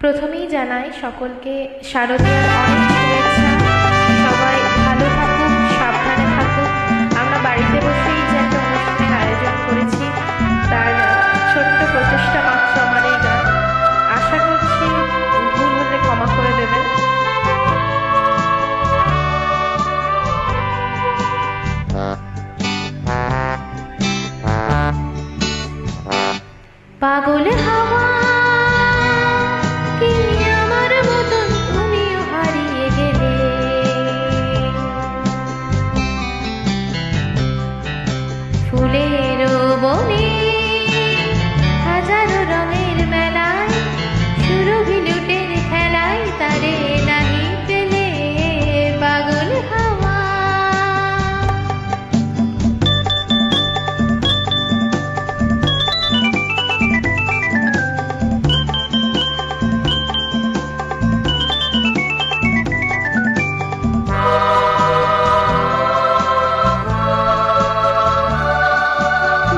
প্রথমেই জানাই সকলকে শারদীয়ার অনেক শুভেচ্ছা। সবাই ভালো থাকুক, সাবধানে থাকুক। আমরা বাড়িতে বসেই যে একটা অনুষ্ঠানের আয়োজন করেছি তার ছোট্ট প্রচেষ্টা মাত্র আমার এই গান। আশা করছি ভুল হলে ক্ষমা করে দেবেন। পাগল হাওয়া কি আমার মতন তুমিও হারিয়ে গেলে, ফুলের বনে হাজারো রঙের মেলায়, সুরভি লুটের খেলায় তারে নাহি পেলে। পাগল হাওয়া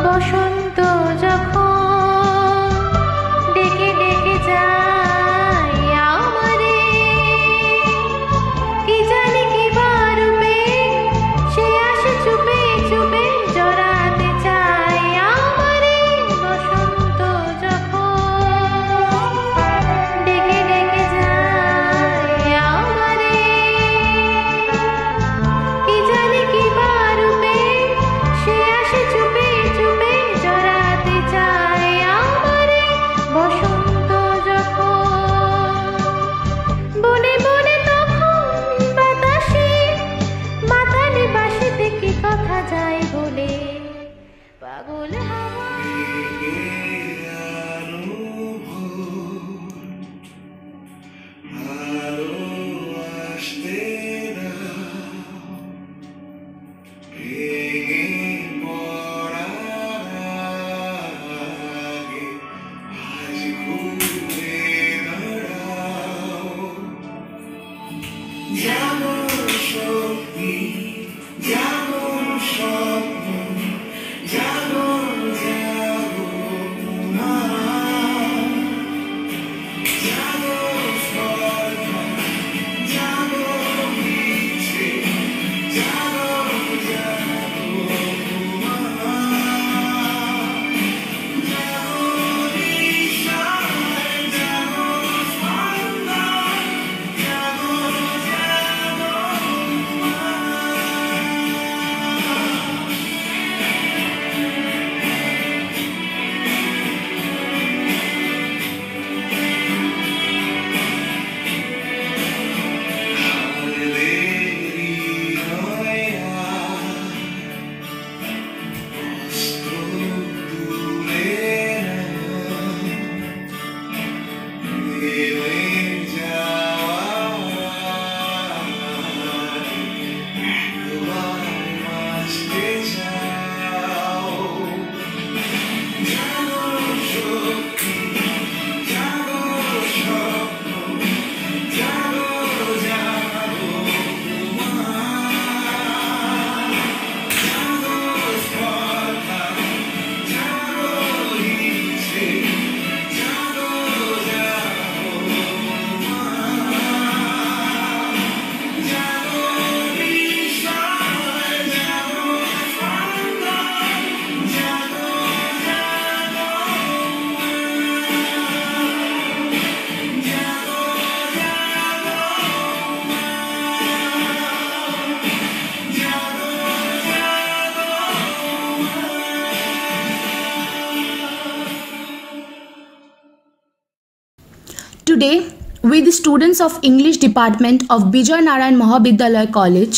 বসন্ত যখন ডেকে ডেকে যায় আমারে, কি জানি কি রূপে সে আসে চুপে চুপে জড়াতে চায় আমারে। বসন্ত যখন ডেকে ডেকে যায় আমারে, কি জানি কি রূপে সে আসে চুপে চুপে জড়াতে চায় আমারে। বসন্ত যখন বনে বনে তখন বাতাসে মাতালে বাসে থেকে কথা যায় বলে। পাগল হাওয়া Today, we the students of English Department of Bijoy Narayan Mahavidyalaya College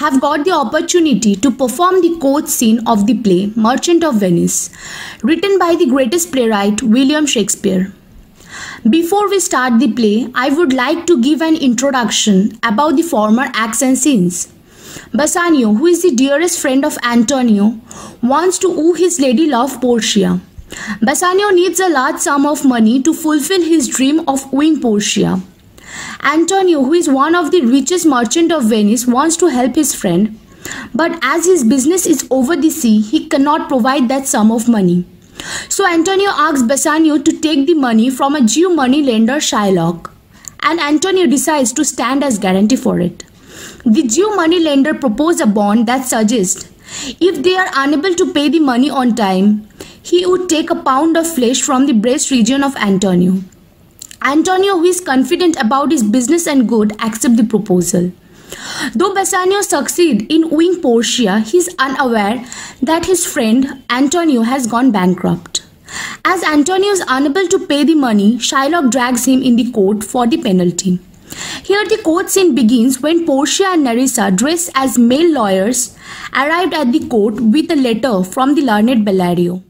have got the opportunity to perform the coach scene of the play Merchant of Venice, written by the greatest playwright William Shakespeare. Before we start the play, I would like to give an introduction about the former acts and scenes. Bassanio, who is the dearest friend of Antonio, wants to woo his lady love Portia. Bassanio needs a large sum of money to fulfill his dream of wooing Portia. Antonio, who is one of the richest merchants of Venice, wants to help his friend, but as his business is over the sea, he cannot provide that sum of money. So Antonio asks Bassanio to take the money from a Jew money lender Shylock, and Antonio decides to stand as guarantee for it. The Jew money lender proposes a bond that suggests if they are unable to pay the money on time, he would take a pound of flesh from the breast region of Antonio. Antonio, who is confident about his business and good, accepts the proposal. Though Bassanio succeeds in wooing Portia, he is unaware that his friend Antonio has gone bankrupt. As Antonio is unable to pay the money, Shylock drags him in the court for the penalty. Here the court scene begins when Portia and Nerissa, dressed as male lawyers, arrived at the court with a letter from the learned Bellario.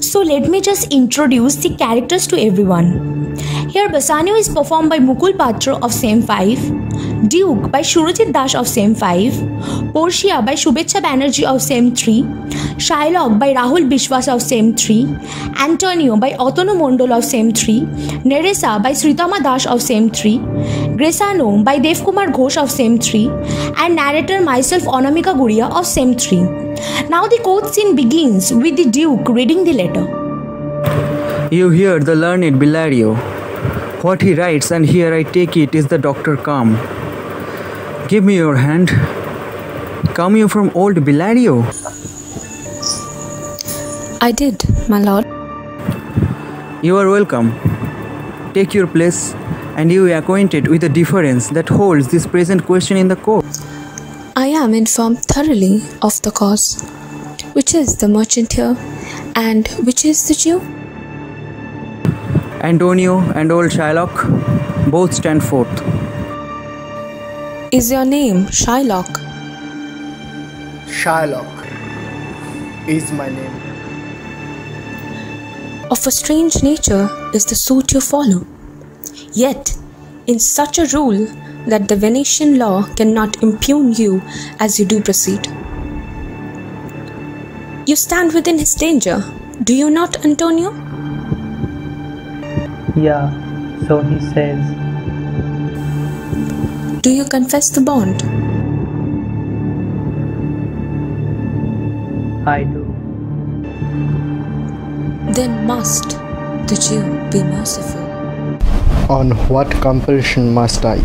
So let me just introduce the characters to everyone. Here Bassanio is performed by Mukul Patra of Sem 5, Duke by Surajit Das of Sem 5, Portia by Shubhecha Banerjee of Sem 3, Shylock by Rahul Bishwas of Sem 3, Antonio by Atanu Mondol of Sem 3, Nerissa by Sritama Das of Sem 3, Gresano by Devkumar Ghosh of Sem 3, and narrator myself Anamika Guria of Sem 3. Now the court scene begins with the Duke reading the letter. You hear the learned Bellario. What he writes, and here I take it, is the Dr. Come. Give me your hand. Come you from old Bellario? I did, my lord. You are welcome. Take your place, and you are acquainted with the difference that holds this present question in the court. I am informed thoroughly of the cause. Which is the merchant here, and which is the Jew? Antonio and old Shylock both stand forth. Is your name Shylock? Shylock is my name. Of a strange nature is the suit you follow. Yet, in such a rule that the Venetian law cannot impugn you as you do proceed. You stand within his danger, do you not, Antonio? Yeah, so he says. Do you confess the bond? I do. Then must the Jew be merciful. On what compulsion must I?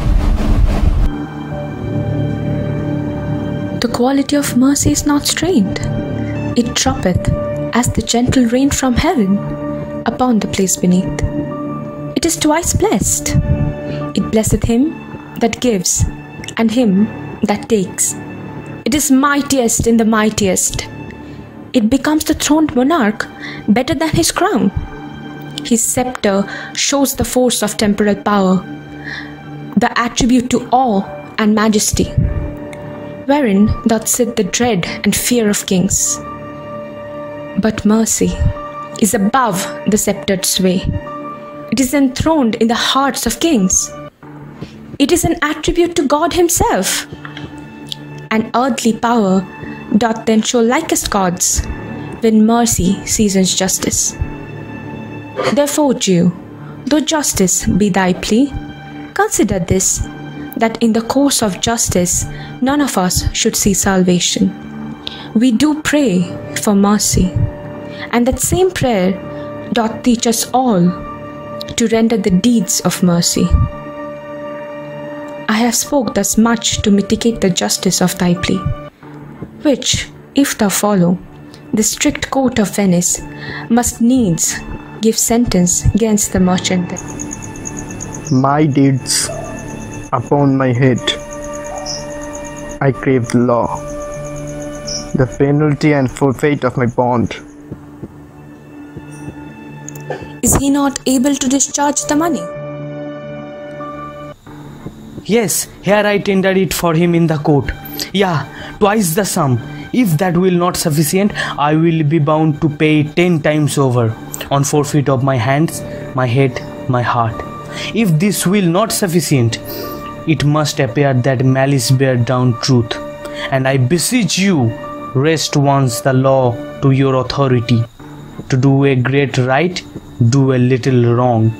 The quality of mercy is not strained. It droppeth as the gentle rain from heaven upon the place beneath. It is twice blessed. It blesseth him that gives and him that takes. It is mightiest in the mightiest. It becomes the throned monarch better than his crown. His scepter shows the force of temporal power, the attribute to awe and majesty, wherein doth sit the dread and fear of kings. But mercy is above the sceptred sway. It is enthroned in the hearts of kings. It is an attribute to God himself. An earthly power doth then show likest gods when mercy seasons justice. Therefore, Jew, though justice be thy plea, consider this, that in the course of justice none of us should see salvation. We do pray for mercy, and that same prayer doth teach us all to render the deeds of mercy. I have spoke thus much to mitigate the justice of thy plea, which, if thou follow, the strict court of Venice must needs give sentence against the merchant. My deeds upon my head. I crave the law, the penalty and forfeit of my bond. Is he not able to discharge the money? Yes, here I tender it for him in the court. Yeah, twice the sum. If that will not sufficient, I will be bound to pay 10 times over, on forfeit of my hands, my head, my heart. If this will not sufficient, it must appear that malice bear down truth. And I beseech you, rest once the law to your authority. To do a great right, do a little wrong,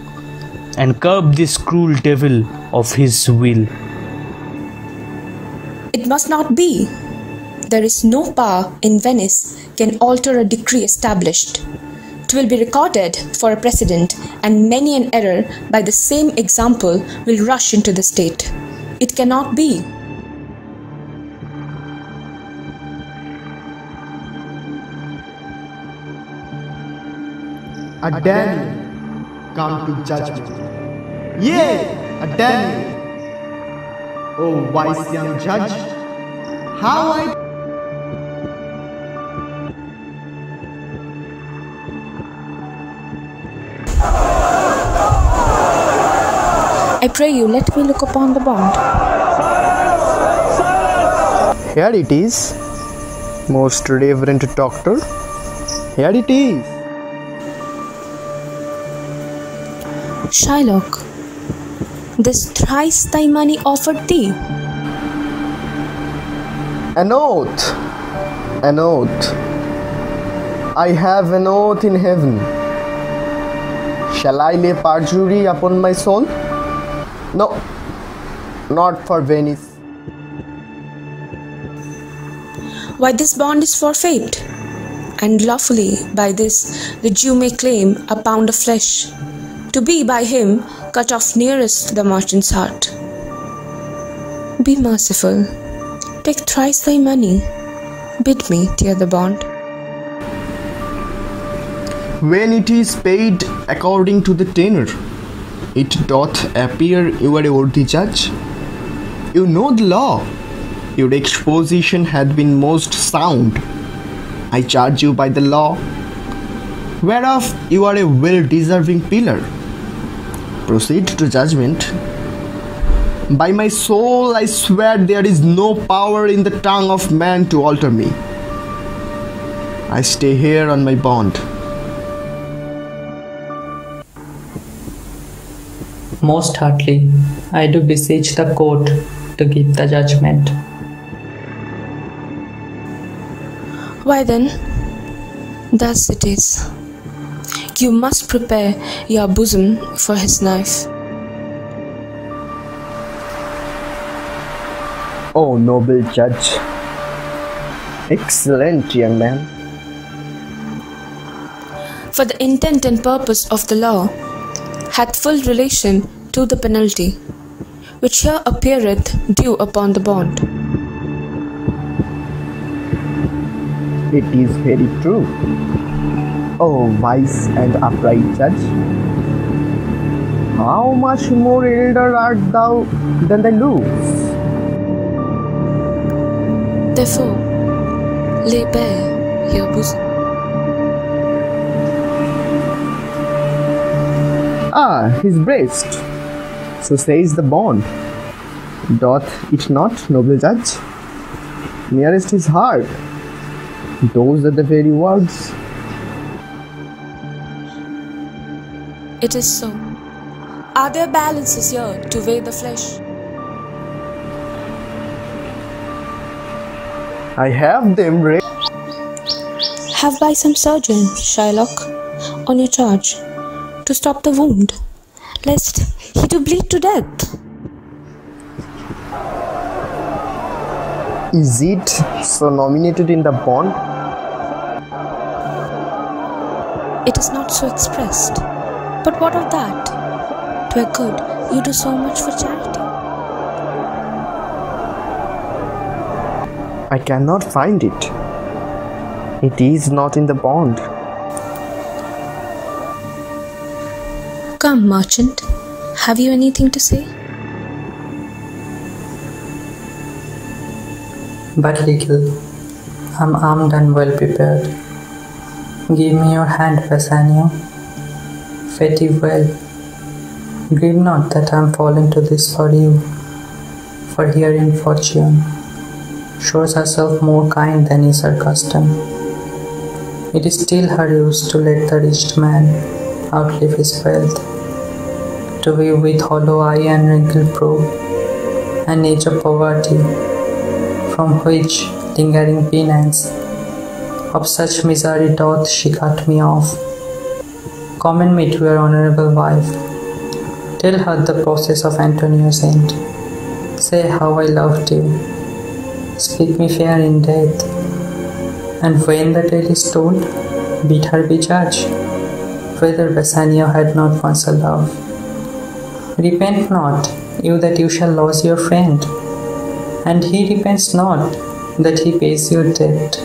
and curb this cruel devil of his will. It must not be. there is no power in Venice can alter a decree established. It will be recorded for a precedent, and many an error by the same example will rush into the state. It cannot be. A Daniel come to judgment. Yea, a Daniel. Oh, wise young judge, how I pray you, let me look upon the bond. Here it is, most reverend doctor. Here it is. Shylock, this thrice thy money offered thee. An oath, an oath. I have an oath in heaven. Shall I lay perjury upon my soul? No, not for Venice. Why, this bond is forfeit, and lawfully by this the Jew may claim a pound of flesh, to be by him cut off nearest the merchant's heart. Be merciful, take thrice thy money, bid me tear the bond. When it is paid according to the tenor, it doth appear you are a worthy judge. You know the law. Your exposition hath been most sound. I charge you by the law, whereof you are a well-deserving pillar. Proceed to judgment. By my soul I swear there is no power in the tongue of man to alter me. I stay here on my bond. Most heartily, I do beseech the court to give the judgment. Why then, thus it is. You must prepare your bosom for his knife. Oh, noble judge. Excellent young man. For the intent and purpose of the law hath full relation to the penalty, which here appeareth due upon the bond. It is very true. Oh, wise and upright judge, how much more elder art thou than thy looks? Therefore, lay bare your bosom. Ah, his breast. So says the bond. Doth it not, noble judge? Nearest his heart. Those are the very words. It is so. Are there balances here to weigh the flesh? I have them ready. Have by some surgeon, Shylock, on your charge, to stop the wound, lest he do bleed to death. Is it so nominated in the bond? It is not so expressed. But what of that? 'Twere good you do so much for charity. I cannot find it. It is not in the bond. Come, merchant, have you anything to say? But little, I'm armed and well prepared. Give me your hand, Bassanio. Fare thee well. Grieve not that I am fallen to this for you, for herein fortune shows herself more kind than is her custom. It is still her use to let the rich man outlive his wealth, to view with hollow eye and wrinkled brow an age of poverty, from which lingering penance of such misery doth she cut me off. Commend me to your honourable wife. Tell her the process of Antonio's end. Say how I loved you, speak me fair in death. And when the tale is told, bid her be judge, whether Bassanio had not once a love. Repent not, you that you shall lose your friend, and he repents not that he pays your debt.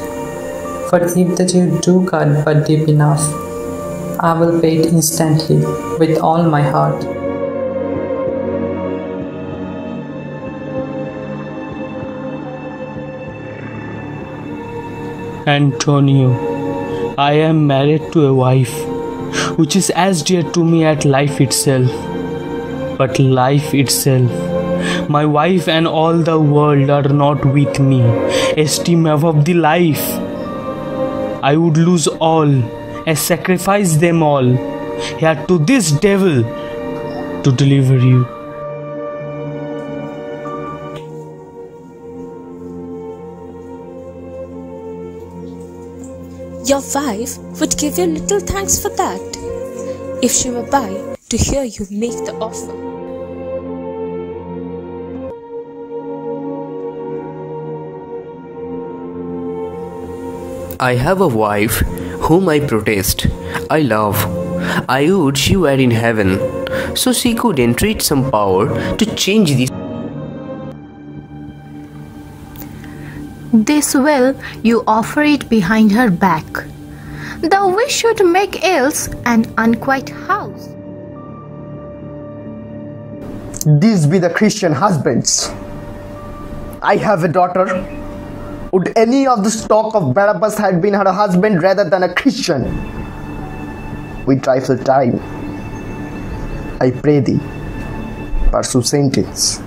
For if that you do cut but deep enough, I will pay it instantly with all my heart. Antonio, I am married to a wife which is as dear to me as life itself. But life itself, my wife and all the world are not with me. Esteem above the life. I would lose all and sacrifice them all here to this devil to deliver you. Your wife would give you little thanks for that, if she were by to hear you make the offer. I have a wife whom I protest, I love. I would she were in heaven, so she could entreat some power to change this. This will you offer it behind her back. Thou wish should make else an unquiet house. These be the Christian husbands. I have a daughter. Would any of the stock of Barabbas had been her husband rather than a Christian? We trifle time. I pray thee, pursue sentence.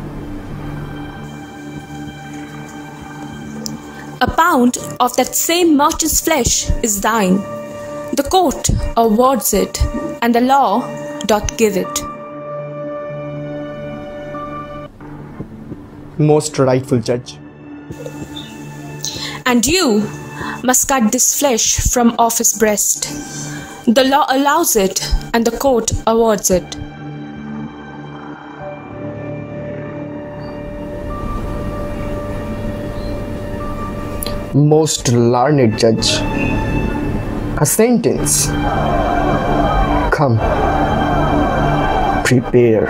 A pound of that same merchant's flesh is thine. The court awards it, and the law doth give it. Most rightful judge. And you must cut this flesh from off his breast. The law allows it, and the court awards it. Most learned judge. A sentence. Come. Prepare.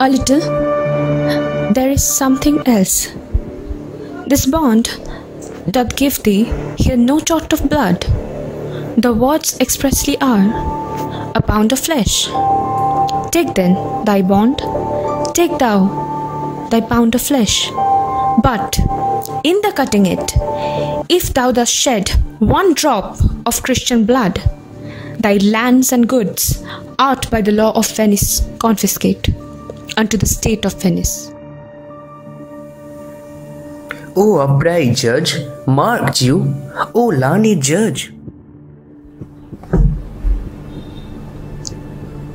A little. There is something else. This bond doth give thee here no jot of blood. The words expressly are, a pound of flesh. Take then thy bond, take thou thy pound of flesh. But in the cutting it, if thou dost shed one drop of Christian blood, thy lands and goods art by the law of Venice confiscate unto the state of Venice. O upright judge, mark you, O learned judge.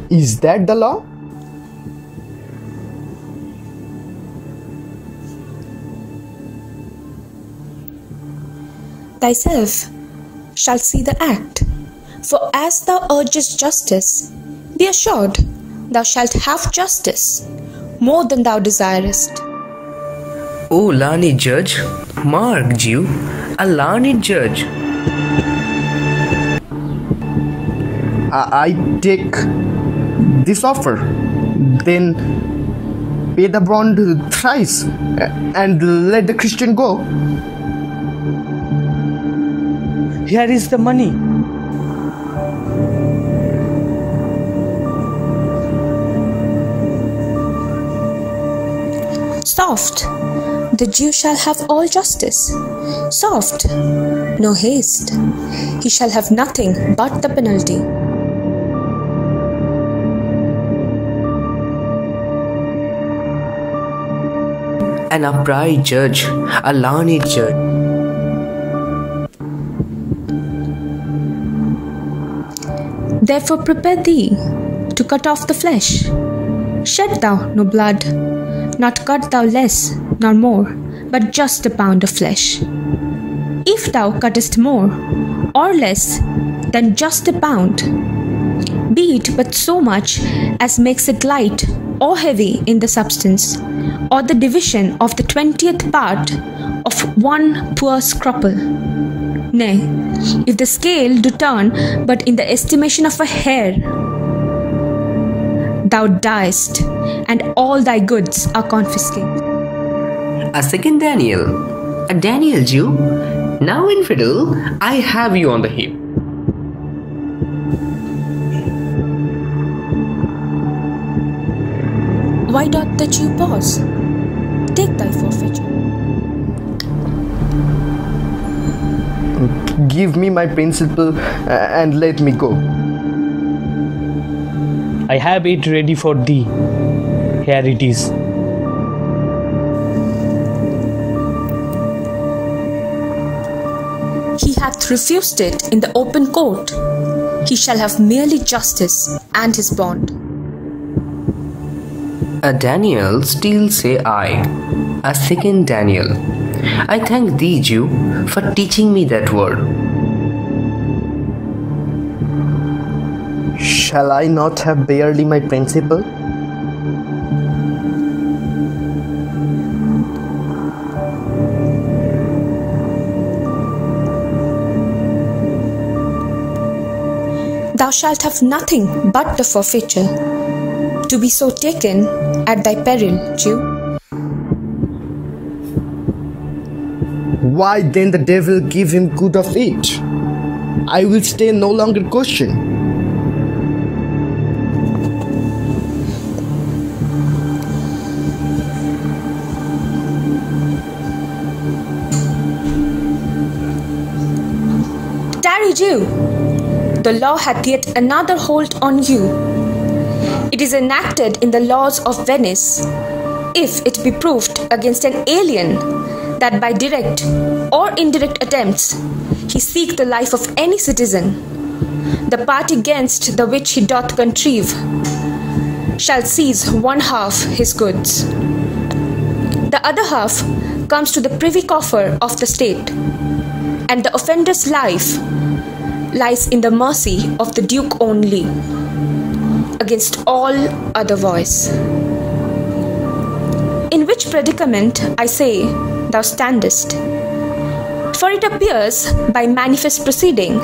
Is that the law? Thyself shalt see the act, for as thou urgest justice, be assured thou shalt have justice, more than thou desirest. O learned judge, mark you, a learned judge. I take this offer, then pay the bond thrice, and let the Christian go. Here is the money. Soft, the Jew shall have all justice. Soft, no haste. He shall have nothing but the penalty. An upright judge, a learned judge. Therefore prepare thee to cut off the flesh. Shed thou no blood, not cut thou less nor more, but just a pound of flesh. if thou cuttest more or less than just a pound, be it but so much as makes it light or heavy in the substance, or the division of the 20th part of one poor scruple. Nay, if the scale do turn but in the estimation of a hair, thou diest, and all thy goods are confiscated. A second Daniel, a Daniel Jew, now infidel, I have you on the hip. Why doth the Jew pause? Take thy forfeiture. Give me my principal and let me go. I have it ready for thee. Here it is. He hath refused it in the open court. He shall have merely justice and his bond. A Daniel still say I, a second Daniel. I thank thee, Jew, for teaching me that word. Shall I not have barely my principal? Thou shalt have nothing but the forfeiture, to be so taken at thy peril, Jew. Why then the devil give him good of it? I will stay no longer question. Tarry, Jew. The law hath yet another hold on you. It is enacted in the laws of Venice, if it be proved against an alien that by direct or indirect attempts he seek the life of any citizen, the party against the which he doth contrive shall seize one half his goods. The other half comes to the privy coffer of the state, and the offender's life lies in the mercy of the Duke only, against all other voice. In which predicament, I say, thou standest. For it appears by manifest proceeding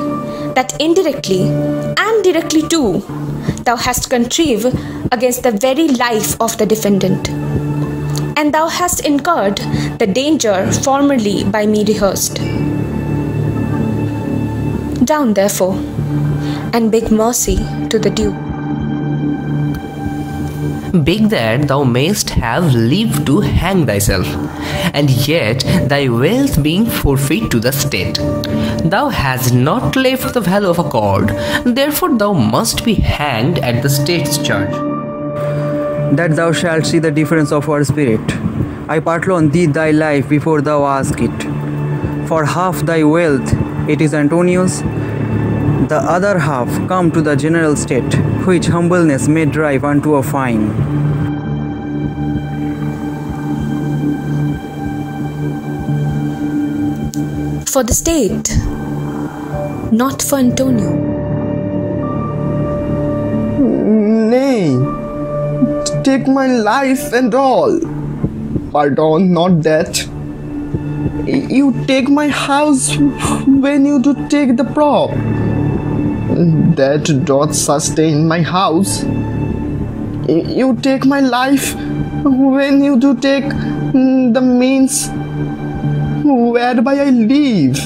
that indirectly and directly too thou hast contrived against the very life of the defendant, and thou hast incurred the danger formerly by me rehearsed. Down therefore, and beg mercy to the Duke. Beg that thou mayst have leave to hang thyself, and yet thy wealth being forfeit to the state. Thou hast not left the value of a cord, therefore thou must be hanged at the state's charge. That thou shalt see the difference of our spirit. I pardon thee thy life before thou ask it. For half thy wealth it is Antonio's, the other half come to the general state, which humbleness may drive unto a fine. For the state, not for Antonio. Nay, take my life and all. Pardon, not that. You take my house when you do take the prop. That doth sustain my house. You take my life when you do take the means whereby I live.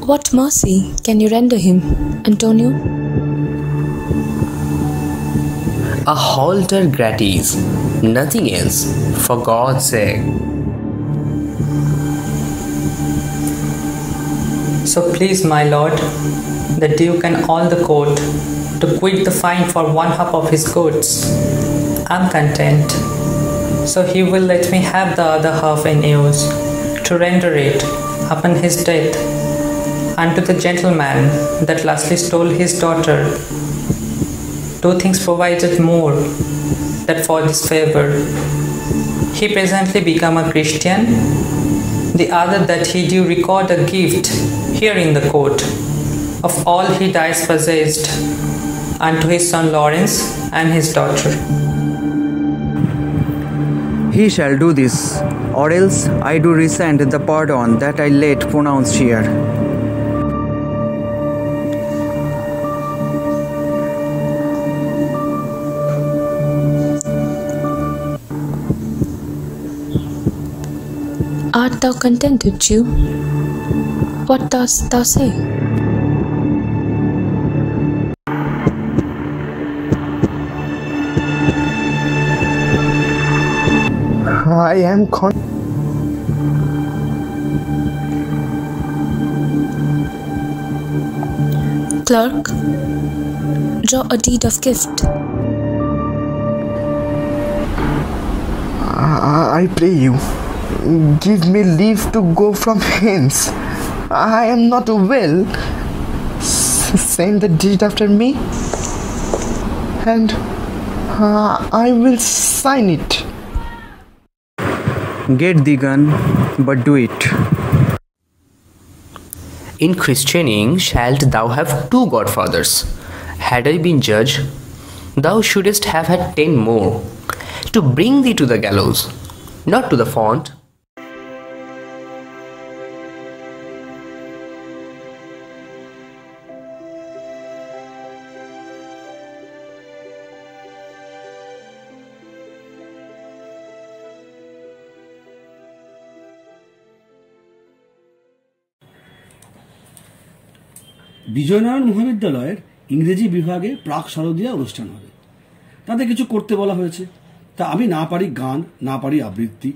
What mercy can you render him, Antonio? A halter gratis, nothing else, for God's sake. So please, my lord, the Duke and all the court, to quit the fine for one half of his goods. I'm content. So he will let me have the other half in use, to render it upon his death. unto the gentleman that lastly stole his daughter. Two things provided more that for this favour. He presently become a Christian, the other that he do record a gift here in the court of all he dies possessed unto his son Lawrence and his daughter. He shall do this, or else I do resent the pardon that I late pronounced here. Art thou contented, Jew? What dost thou say? I am Clerk, draw a deed of gift. I pray you, give me leave to go from hence. I am not well. Send the deed after me, and I will sign it. Get the gun, but do it. In christening shalt thou have 2 godfathers. Had I been judge, thou shouldest have had 10 more, to bring thee to the gallows, not to the font. Bijaynarayan মহাবিদ্যালয়ের ইংরেজি বিভাগে প্রাক শারদীয়া অনুষ্ঠান হবে। তাতে কিছু করতে বলা হয়েছে। তা আমি না পারি গান, না পারি আবৃত্তি,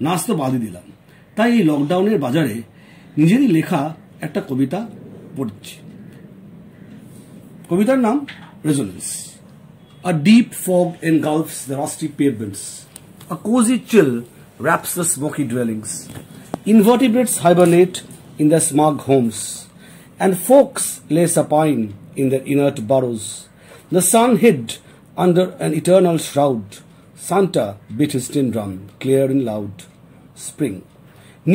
নাচ তো বাদই দিলাম। তাই এই লকডাউনের বাজারে নিজেরই লেখা একটা কবিতা পড়ছি। কবিতার নাম resonance. A deep fog engulfs the rusty pavements. A cozy chill wraps the smoky dwellings. Invertebrates hibernate in their smug homes, and folks lay supine in their inert burrows. The sun hid under an eternal shroud. Santa beat his tin drum, clear and loud. Spring.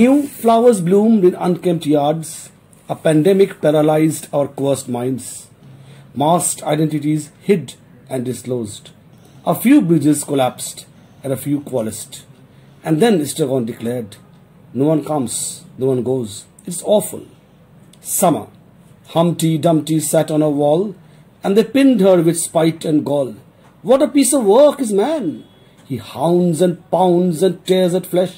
New flowers bloomed in unkempt yards. A pandemic paralyzed our coerced minds. Masked identities hid and disclosed. A few bridges collapsed and a few coalesced. And then Estragon declared, no one comes, no one goes. It's awful. Summer. Humpty Dumpty sat on a wall, and they pinned her with spite and gall. What a piece of work is man! He hounds and pounds and tears at flesh.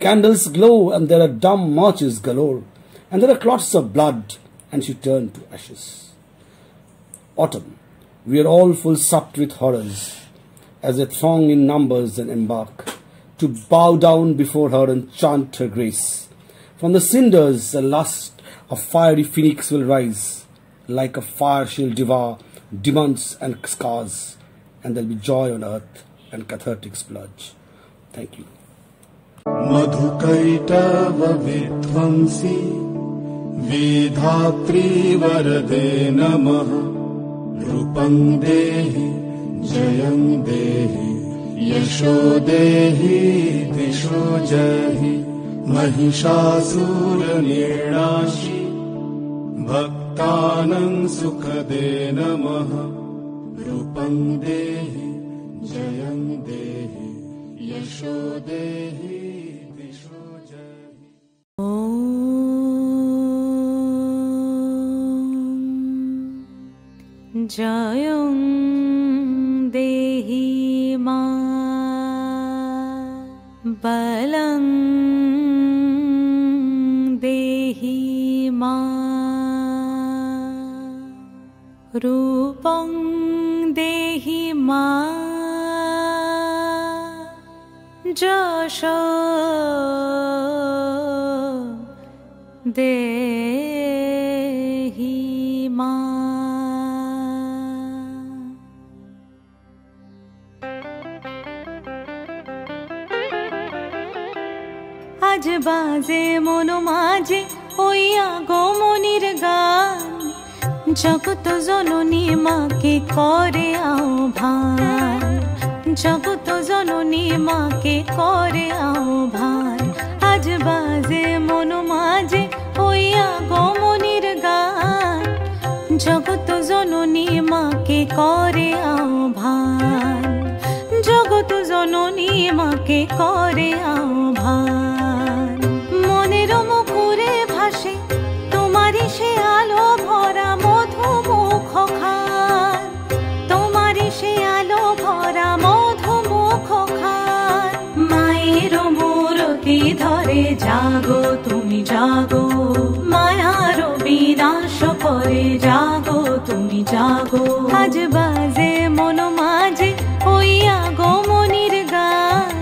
Candles glow, and there are dumb marches galore, and there are clots of blood, and she turned to ashes. Autumn. We are all full supped with horrors, as they throng in numbers and embark, to bow down before her and chant her grace. From the cinders the lust a fiery phoenix will rise, like a fire she'll devour demons and scars, and there'll be joy on earth and cathartic splurge. Thank you. Madhukaitabh विध्वंसी Vidhatri वरदे नमः रूपं देहि जयं देहि यशो देहि दिशो जहि महिषासुरनिर्णाशि भक्तानां सुखदे नमः रूपं देहि जयं देहि यशो देहि दिशो जहि। जयं देहि मा बलं देहि मा रूपं देहि मा যশো দেহি মা। আজ বাজে মন মাঝে হইয়া গমনির গান জগত জননী মাকে করে আহ্বান জগত জননী মাকে করে আহ্বান আজ বাজে মন মাঝে হইয়া গমনির গান জগত জননী মাকে করে আহ্বান জগত জননী মাকে করে আহ্বান মনের মুখরে ভাসে তোমারই সে আলো ভরা মধুমুখ খান তোমারই সে আলো ভরা মধুমুখ খান মায়ের মূরতি ধরে জাগো তুমি জাগো মায়ার বিনাশ করে জাগো তুমি জাগো আজ বাজে মন মাঝে হইয়া গমনির গান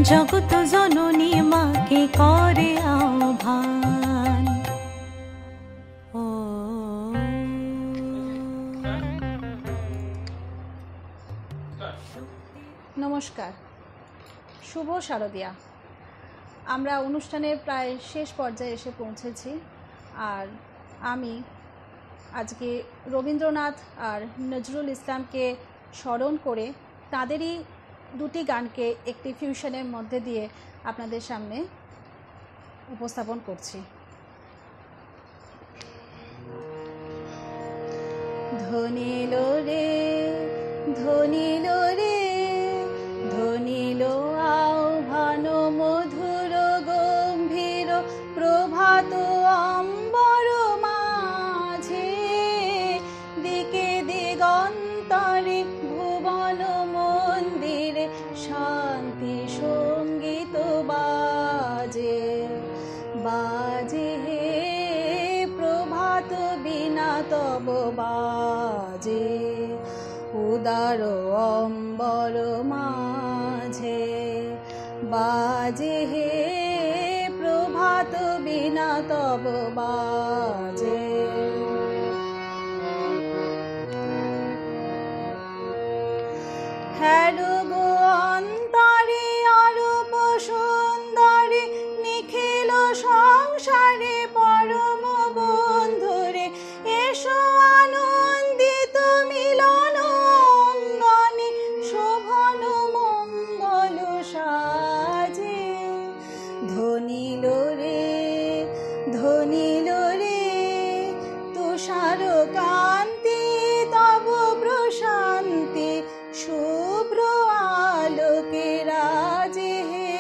জগত জননী মাকে করে আহ্বান নমস্কার, শুভ শারদিয়া। আমরা অনুষ্ঠানের প্রায় শেষ পর্যায়ে এসে পৌঁছেছি। আর আমি আজকে রবীন্দ্রনাথ আর নজরুল ইসলামকে স্মরণ করে তাদেরই দুটি গানকে একটি ফিউশনের মধ্যে দিয়ে আপনাদের সামনে উপস্থাপন করছি। ধনিল রে ধনিল রে ধনিল আহ্বান মধুর গম্ভীর প্রভাত অম্বর মাঝে দিকে দিগন্তরে ভুবন মন্দিরে শান্তি সঙ্গীত বাজে বাজে হে প্রভাত বিনা তব বাজে উদার অম্বর মাঝে বাজে হে প্রভাত বিনা তব বাজে হ্যালো গো অন্তরে অরূপ সুন্দরে নিখিল সংসারে পরম বন্ধুরে এসো আনন্দিত মিলন অঙ্গনে শোভন মঙ্গল সাজে ধনিল রে ধনিল রে তুষার কান্তি তব প্রশান্তি শুভ্র আলোকে রাজে হে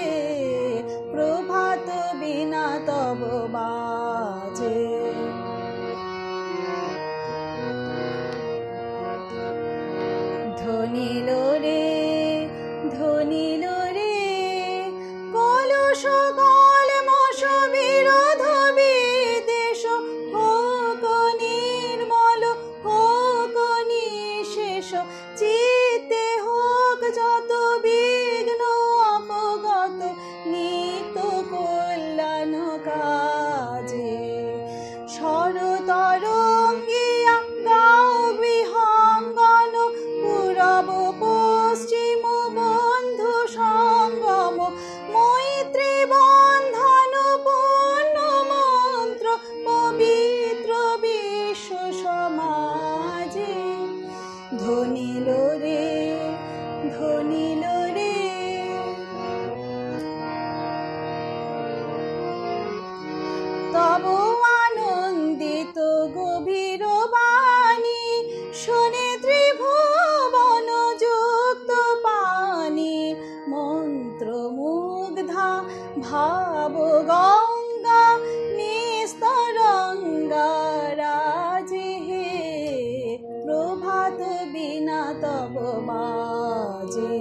প্রভাত বিনা তব বাজে ধনিল রে ধনিল রে কলুষ কলমশ বিরোধ বিদেশ হোক নির্মল হোক নিঃশেষ চিত্তে হোক যত বিঘ্ন অপগত নিত্য কল্যাণ কাজে শরতরঙ্গিয়া গাও বিহঙ্গন পূরব পশ্চিম বন্ধু সঙ্গম মৈত্রী বন্ধন পূর্ণ মন্ত্র পবিত্র বিশ্ব সমাজে ধনিল রে ধনিল রে তব আনন্দিত গভীর বাণী শোনে ত্রিভুবন যুক্ত পানি মন্ত্র মুগ্ধা ভাব গঙ্গা নিস্তরঙ্গা রাজে হে প্রভাত বিনা তব বাজে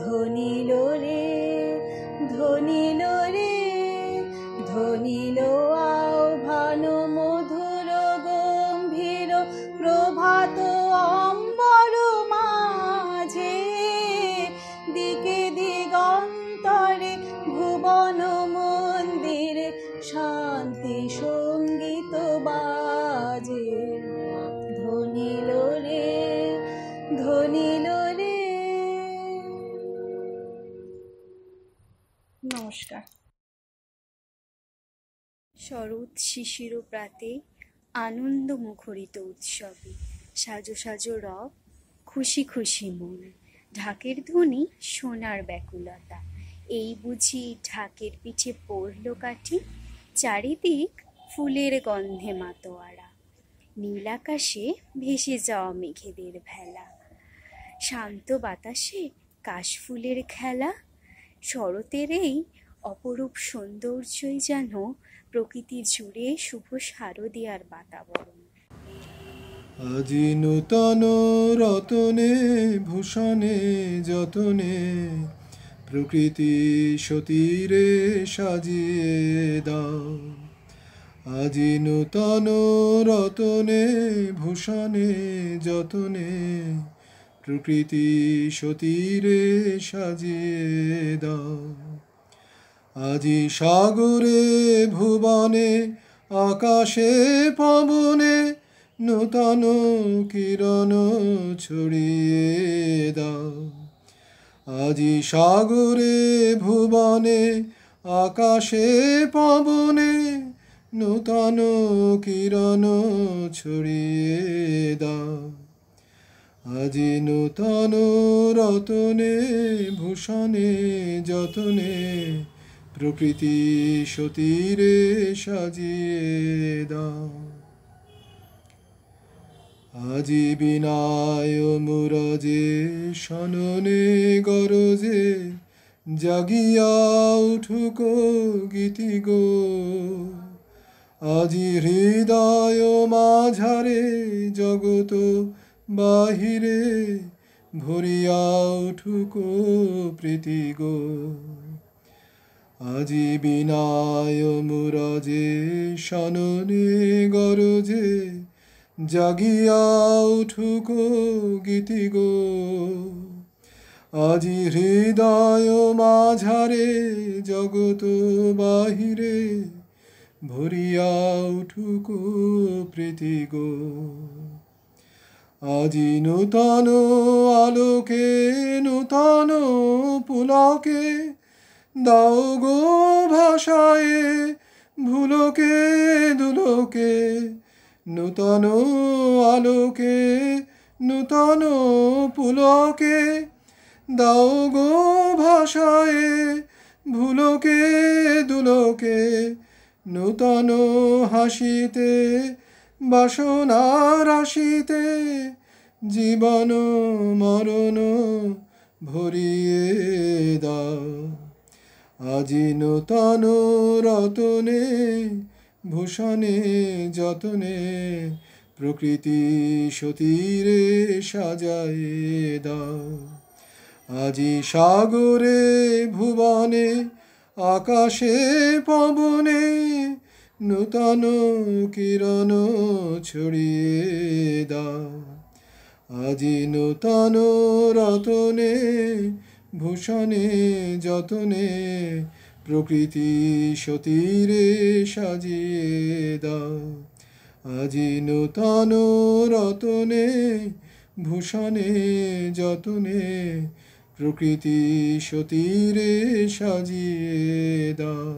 ধনিল রে ধনিল রে ধনিল আহ্বান মধুর গম্ভীর প্রভাত অম্বর মাঝে দিকে দিগন্তরে ভুবন মন্দিরে শান্তি সঙ্গীত বাজে ধনিল রে ধনিল রে। নমস্কার। শরৎ শিশির প্রাতে আনন্দ মুখরিত উৎসবে সাজো সাজো রব খুশি খুশি মন, ঢাকের ধ্বনি সোনার ব্যাকুলতা, এই বুঝি ঢাকের পিঠে পড়ল কাঠি, চারিদিক ফুলের গন্ধে মাতোয়ারা, নীল আকাশে ভেসে যাওয়া মেঘেদের ভেলা, শান্ত বাতাসে কাশফুলের খেলা, শরতের এই অপরূপ সৌন্দর্যই যেন প্রকৃতি জুড়ে শুভ শারদীয়ার বাতাবরণ। আজি নূতন রতনে ভূষণে যতনে প্রকৃতি সতীরে সাজিয়ে দাও, আজি নূতন রতনে ভূষণে যতনে প্রকৃতি সতীরে সাজিয়ে দাও, আজি সাগরে ভুবনে আকাশে পবনে নূতন কিরণ ছড়িয়ে দাও, আজি সাগরে ভুবনে আকাশে পবনে নূতন কিরণ ছড়িয়ে দাও, আজি নূতন রতনে ভূষণে যতনে প্রকৃতি সতীরে সাজিয়ে দাও, আজি বিনায় মুরজে সননে গরজে জাগিয়া উঠুক গীতি গো, আজি হৃদয় মাঝারে জগত বাহিরে ভরিয়া উঠুক প্রীতি গো, আজি বিনায় মুরজে সননে গরজে জাগিয়া উঠুক গীতি গো, আজি হৃদয় মাঝারে জগত বাহিরে ভরিয়া উঠুক প্রীতি গো, আজি নূতন আলোকে নূতন পুলকে দাও গো ভাষায় ভুলোকে দুলোকে, নূতন আলোকে নূতন পুলকে দাও গো ভাষায় ভুলোকে দুলোকে, নূতন হাসিতে বাসনা রাশিতে জীবন মরণ ভরিয়ে দাও, আজি নূতন রতনে ভূষণে যতনে প্রকৃতি সতীরে সাজায়ে দাও, আজি সাগরে ভুবনে আকাশে পবনে নূতন কিরণ ছড়িয়ে দাও, আজি নূতন রতনে ভূষণে যতনে প্রকৃতি সতীরে সাজিয়ে দাও, আজি নূতন রতনে ভূষণে যতনে প্রকৃতি সতীরে সাজিয়ে দাও।